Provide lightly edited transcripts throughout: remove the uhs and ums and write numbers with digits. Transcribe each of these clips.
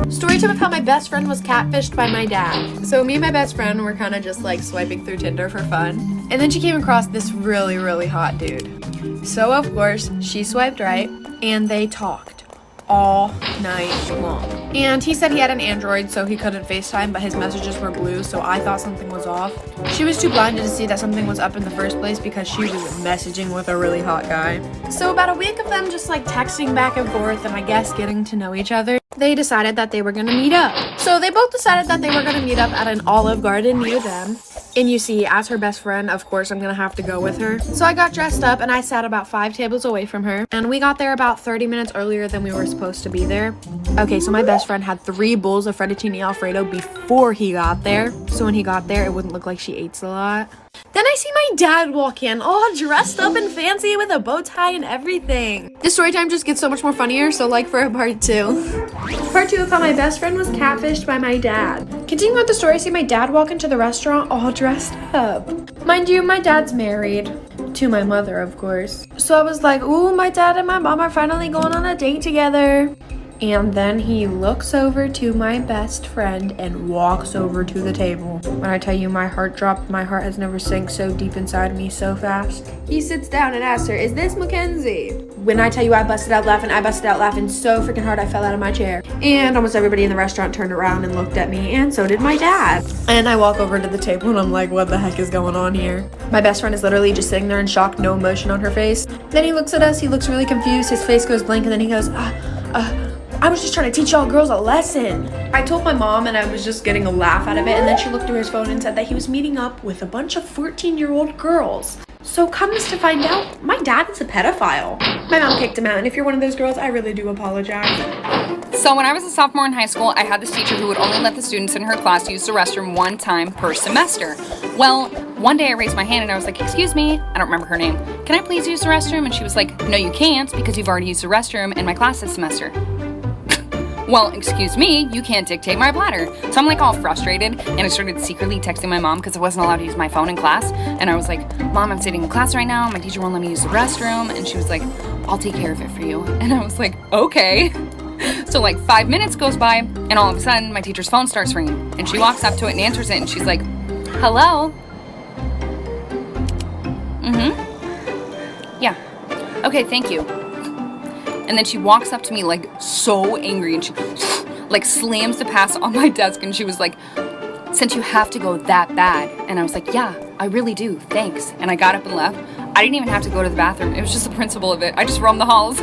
Story time of how my best friend was catfished by my dad. So me and my best friend were kind of just like swiping through Tinder for fun. And then she came across this really, really hot dude. So of course, she swiped right and they talked all night long. And he said he had an Android, so he couldn't FaceTime, but his messages were blue, so I thought something was off. She was too blinded to see that something was up in the first place because she was messaging with a really hot guy. So about a week of them just like texting back and forth and I guess getting to know each other, they decided that they were gonna meet up. So they both decided that they were gonna meet up at an Olive Garden near them. And you see, as her best friend, of course, I'm gonna have to go with her. So I got dressed up and I sat about 5 tables away from her. And we got there about 30 minutes earlier than we were supposed to be there. Okay, so my best friend had 3 bowls of fettuccine alfredo before he got there. So when he got there, it wouldn't look like she ate a lot. Then I see my dad walk in, all dressed up and fancy with a bow tie and everything. This story time just gets so much more funnier, so like for a part 2. Part 2 of how my best friend was catfished by my dad. Continuing with the story, I see my dad walk into the restaurant all dressed up. Mind you, my dad's married. To my mother, of course. So I was like, ooh, my dad and my mom are finally going on a date together. And then he looks over to my best friend and walks over to the table. When I tell you my heart dropped, my heart has never sank so deep inside me so fast. He sits down and asks her, is this Mackenzie? When I tell you I busted out laughing so freaking hard I fell out of my chair. And almost everybody in the restaurant turned around and looked at me, and so did my dad. And I walk over to the table and I'm like, what the heck is going on here? My best friend is literally just sitting there in shock, no emotion on her face. Then he looks at us, he looks really confused, his face goes blank, and then he goes, I was just trying to teach y'all girls a lesson. I told my mom and I was just getting a laugh out of it, and then she looked through his phone and said that he was meeting up with a bunch of 14-year-old girls. So comes to find out, my dad is a pedophile. My mom kicked him out, and if you're one of those girls, I really do apologize. So when I was a sophomore in high school, I had this teacher who would only let the students in her class use the restroom 1 time per semester. Well, one day I raised my hand and I was like, excuse me, I don't remember her name, can I please use the restroom? And she was like, no you can't, because you've already used the restroom in my class this semester. Well, excuse me, you can't dictate my bladder. So I'm like all frustrated, and I started secretly texting my mom because I wasn't allowed to use my phone in class. And I was like, Mom, I'm sitting in class right now, my teacher won't let me use the restroom. And she was like, I'll take care of it for you. And I was like, okay. So like 5 minutes goes by, and all of a sudden my teacher's phone starts ringing. And she walks up to it and answers it, and she's like, hello? Yeah. Okay, thank you. And then she walks up to me like so angry, and she like slams the pass on my desk, and she was like, since you have to go that bad. And I was like, yeah, I really do, thanks. And I got up and left. I didn't even have to go to the bathroom. It was just the principle of it. I just roamed the halls.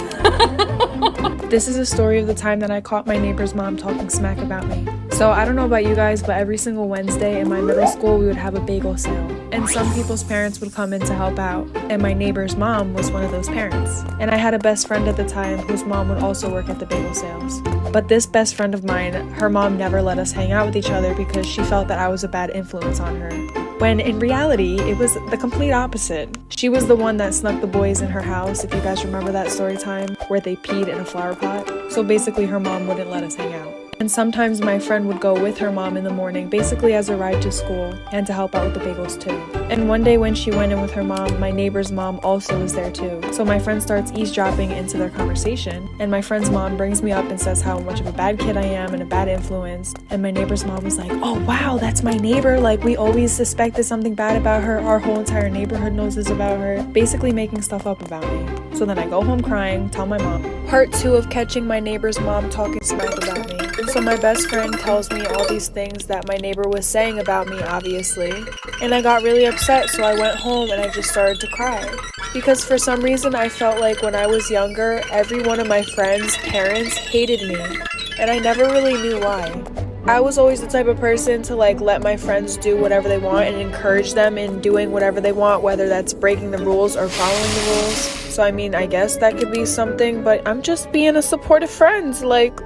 This is a story of the time that I caught my neighbor's mom talking smack about me. So I don't know about you guys, but every single Wednesday in my middle school we would have a bagel sale. And some people's parents would come in to help out. And my neighbor's mom was one of those parents. And I had a best friend at the time whose mom would also work at the bagel sales. But this best friend of mine, her mom never let us hang out with each other because she felt that I was a bad influence on her. When in reality, it was the complete opposite. She was the one that snuck the boys in her house, if you guys remember that story time, where they peed in a flower pot. So basically her mom wouldn't let us hang out. And sometimes my friend would go with her mom in the morning, basically as a ride to school, and to help out with the bagels too. And one day when she went in with her mom, my neighbor's mom also was there too. So my friend starts eavesdropping into their conversation, and my friend's mom brings me up and says how much of a bad kid I am and a bad influence. And my neighbor's mom was like, oh wow, that's my neighbor, like we always suspected something bad about her, our whole entire neighborhood knows this about her, basically making stuff up about me. So then I go home crying, tell my mom. Part 2 of catching my neighbor's mom talking smack about me. So my best friend tells me all these things that my neighbor was saying about me, obviously. And I got really upset, so I went home and I just started to cry. Because for some reason I felt like when I was younger, every one of my friends' parents hated me. And I never really knew why. I was always the type of person to like let my friends do whatever they want and encourage them in doing whatever they want, whether that's breaking the rules or following the rules. So I mean, I guess that could be something, but I'm just being a supportive friend, like...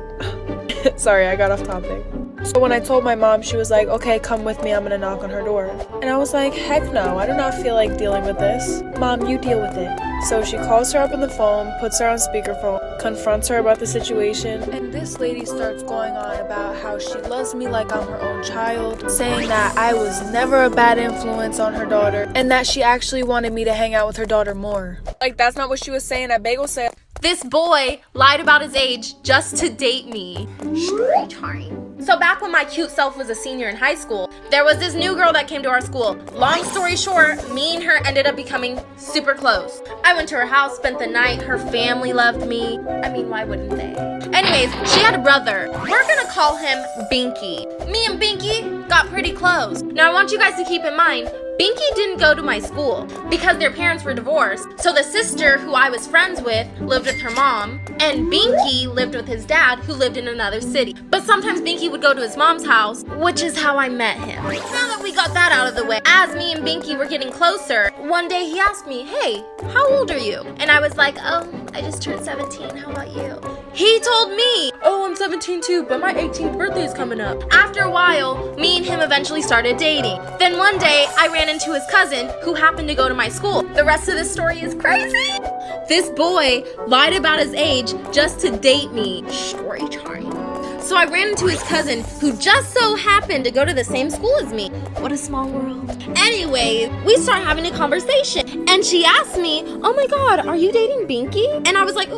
Sorry, I got off topic. So when I told my mom, she was like, okay, come with me, I'm gonna knock on her door. And I was like, heck no, I do not feel like dealing with this. Mom, you deal with it. So she calls her up on the phone, puts her on speakerphone, confronts her about the situation, and this lady starts going on about how she loves me like I'm her own child, saying that I was never a bad influence on her daughter, and that she actually wanted me to hang out with her daughter more. Like, that's not what she was saying at bagel sale. This boy lied about his age just to date me. Story time. So back when my cute self was a senior in high school, there was this new girl that came to our school. Long story short, me and her ended up becoming super close. I went to her house, spent the night. Her family loved me. I mean, why wouldn't they? Anyways, she had a brother. We're gonna call him Binky. Me and Binky got pretty close. Now I want you guys to keep in mind, Binky didn't go to my school because their parents were divorced. So the sister who I was friends with lived with her mom, and Binky lived with his dad who lived in another city. But sometimes Binky would go to his mom's house, which is how I met him. Now that we got that out of the way, as me and Binky were getting closer, one day he asked me, "Hey, how old are you?" And I was like, "Oh, I just turned 17, how about you?" He told me, "Oh, I'm 17 too, but my 18th birthday is coming up." After a while, me and him eventually started dating. Then one day, I ran into his cousin who happened to go to my school. The rest of this story is crazy. This boy lied about his age just to date me. Story time. So I ran into his cousin who just so happened to go to the same school as me. What a small world. Anyway, we start having a conversation and she asked me, "Oh my god, are you dating Binky?" And I was like,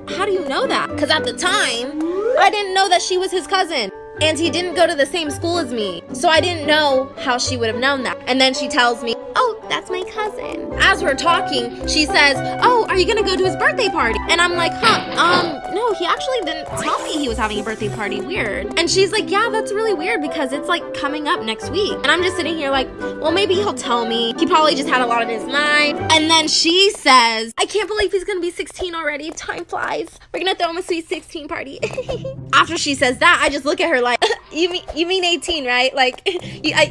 "How do you know that?" Because at the time, I didn't know that she was his cousin. And he didn't go to the same school as me. So I didn't know how she would have known that. And then she tells me, "Oh, that's my cousin." As we're talking, she says, "Oh, are you gonna go to his birthday party?" And I'm like, no, he actually didn't tell me he was having a birthday party. Weird. And she's like, "Yeah, that's really weird because it's like coming up next week." And I'm just sitting here like, well, maybe he'll tell me. He probably just had a lot on his mind. And then she says, "I can't believe he's gonna be 16 already. Time flies. We're gonna throw him a sweet 16 party." After she says that, I just look at her like, you mean 18, right? Like,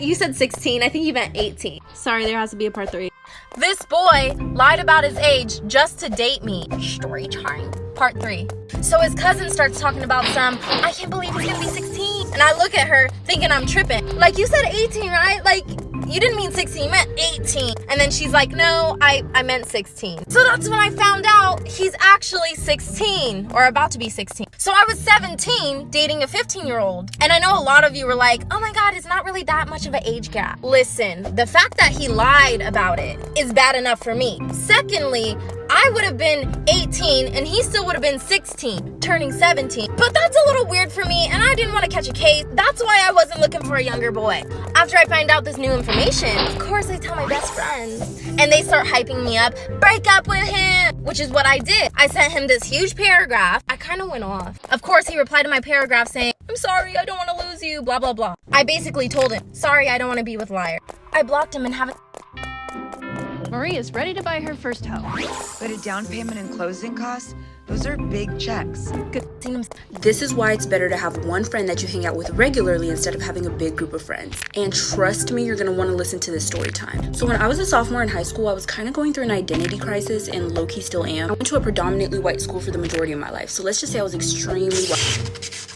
you said 16. I think you meant 18. Sorry, there has to be a part 3. This boy lied about his age just to date me. Story time. Part 3. So his cousin starts talking about "I can't believe he's gonna be 16. And I look at her thinking I'm tripping. Like, you said 18, right? Like, you didn't mean 16, you meant 18. And then she's like, "No, I meant 16. So that's when I found out he's actually 16, or about to be 16. So I was 17 dating a 15-year-old. And I know a lot of you were like, "Oh my god, it's not really that much of an age gap." Listen, the fact that he lied about it is bad enough for me. Secondly, I would have been 18 and he still would have been 16, turning 17. But that's a little weird for me and I didn't want to catch a case. That's why I wasn't looking for a younger boy. After I find out this new information, of course I tell my best friends. And they start hyping me up, "Break up with him," which is what I did. I sent him this huge paragraph. I kind of went off. Of course, he replied to my paragraph saying, "I'm sorry, I don't want to lose you, blah, blah, blah." I basically told him, "Sorry, I don't want to be with liar." I blocked him and haven't. Marie is ready to buy her first house. But a down payment and closing costs, those are big checks. This is why it's better to have one friend that you hang out with regularly instead of having a big group of friends. And trust me, you're gonna wanna listen to this story time. So when I was a sophomore in high school, I was kind of going through an identity crisis, and low-key still am. I went to a predominantly white school for the majority of my life. So let's just say I was extremely white.